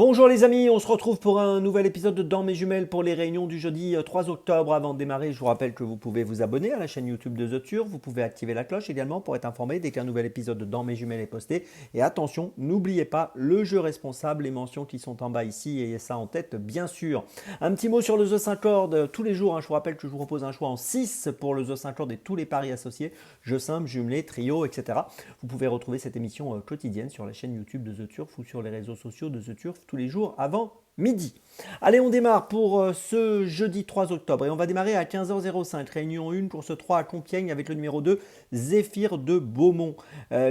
Bonjour les amis, on se retrouve pour un nouvel épisode de Dans mes jumelles pour les réunions du jeudi 3 octobre. Avant de démarrer, je vous rappelle que vous pouvez vous abonner à la chaîne YouTube de The Turf, vous pouvez activer la cloche également pour être informé dès qu'un nouvel épisode de Dans mes jumelles est posté. Et attention, n'oubliez pas le jeu responsable, les mentions qui sont en bas ici, et ça en tête bien sûr. Un petit mot sur le The 5 Cordes, tous les jours, je vous rappelle que je vous propose un choix en 6 pour le The 5 Cordes et tous les paris associés, jeux simples, jumelés, trio, etc. Vous pouvez retrouver cette émission quotidienne sur la chaîne YouTube de The Turf ou sur les réseaux sociaux de The Turf tous les jours avant midi. Allez, on démarre pour ce jeudi 3 octobre et on va démarrer à 15h05, réunion 1, course 3 à Compiègne avec le numéro 2, Zéphyr de Beaumont,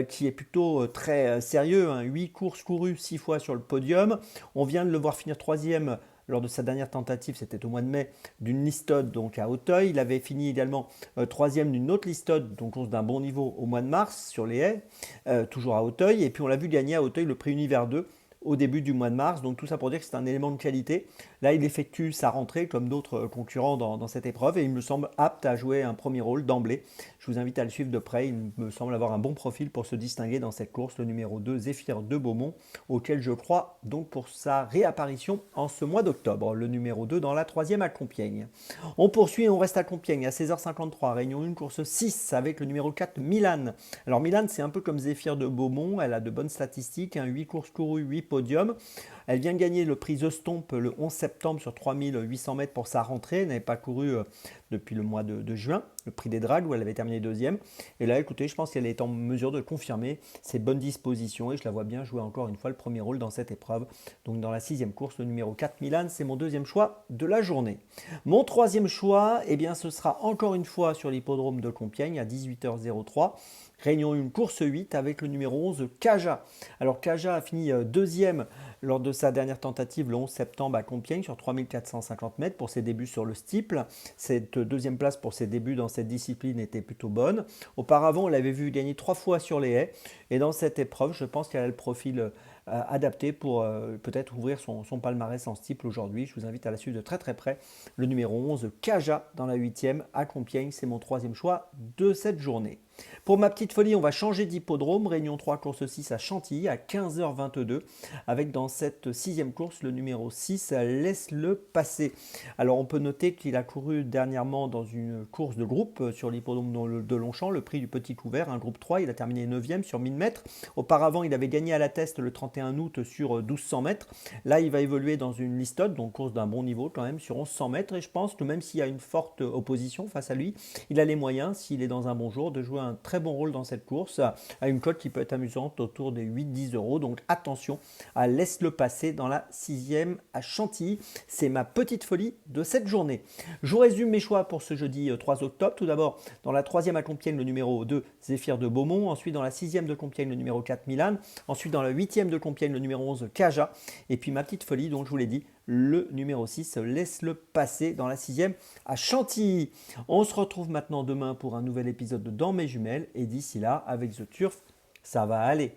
qui est plutôt très sérieux, 8 courses courues, 6 fois sur le podium. On vient de le voir finir troisième lors de sa dernière tentative, c'était au mois de mai, d'une listode donc à Auteuil. Il avait fini également troisième d'une autre listode, donc course d'un bon niveau au mois de mars sur les haies, toujours à Auteuil. Et puis on l'a vu gagner à Auteuil le prix Univers 2 au début du mois de mars. Donc tout ça pour dire que c'est un élément de qualité. Là, il effectue sa rentrée comme d'autres concurrents dans cette épreuve et il me semble apte à jouer un premier rôle d'emblée. Je vous invite à le suivre de près. Il me semble avoir un bon profil pour se distinguer dans cette course, le numéro 2, Zéphyr de Beaumont, auquel je crois donc pour sa réapparition en ce mois d'octobre, le numéro 2 dans la troisième à Compiègne. On poursuit et on reste à Compiègne à 16h53, réunion 1, course 6 avec le numéro 4, Milan. Alors Milan, c'est un peu comme Zéphyr de Beaumont, elle a de bonnes statistiques, 8 courses courues, 8 podiums. Elle vient gagner le prix The Stomp le 11 septembre sur 3800 mètres pour sa rentrée. Elle n'avait pas couru depuis le mois de juin, le prix des dragues où elle avait terminé deuxième. Et là, écoutez, je pense qu'elle est en mesure de confirmer ses bonnes dispositions et je la vois bien jouer encore une fois le premier rôle dans cette épreuve. Donc dans la sixième course, le numéro 4, Milan, c'est mon deuxième choix de la journée. Mon troisième choix, eh bien, ce sera encore une fois sur l'hippodrome de Compiègne à 18h03. Réunion 1, course 8 avec le numéro 11, Kaja. Alors Kaja a fini deuxième lors de sa dernière tentative le 11 septembre à Compiègne sur 3450 mètres pour ses débuts sur le steeple. Cette deuxième place pour ses débuts dans cette discipline était plutôt bonne. Auparavant, on l'avait vu gagner 3 fois sur les haies et dans cette épreuve, je pense qu'elle a le profil adapté pour peut-être ouvrir son palmarès en steeple aujourd'hui. Je vous invite à la suivre de très très près. Le numéro 11, Kaja dans la 8e à Compiègne, c'est mon troisième choix de cette journée. Pour ma petite folie, on va changer d'hippodrome. Réunion 3, course 6 à Chantilly à 15h22. Avec dans cette sixième course le numéro 6, Laisse-le passer. Alors on peut noter qu'il a couru dernièrement dans une course de groupe sur l'hippodrome de Longchamp, le prix du Petit Couvert, un groupe 3. Il a terminé 9e sur 1000 mètres. Auparavant, il avait gagné à la Teste le 31 août sur 1200 mètres. Là, il va évoluer dans une listode, donc course d'un bon niveau quand même sur 1100 mètres. Et je pense que même s'il y a une forte opposition face à lui, il a les moyens, s'il est dans un bon jour, de jouer un très bon rôle dans cette course à une cote qui peut être amusante autour des 8-10 euros. Donc attention à Laisse-le passer dans la sixième à Chantilly. C'est ma petite folie de cette journée. Je vous résume mes choix pour ce jeudi 3 octobre. Tout d'abord, dans la troisième à Compiègne, le numéro 2, Zéphyr de Beaumont. Ensuite, dans la sixième de Compiègne, le numéro 4, Milan. Ensuite, dans la huitième de Compiègne, le numéro 11, Kaja. Et puis ma petite folie, donc je vous l'ai dit, le numéro 6, Laisse-le passer dans la sixième à Chantilly. On se retrouve maintenant demain pour un nouvel épisode de Dans mes jumelles. Et d'ici là, avec The Turf, ça va aller.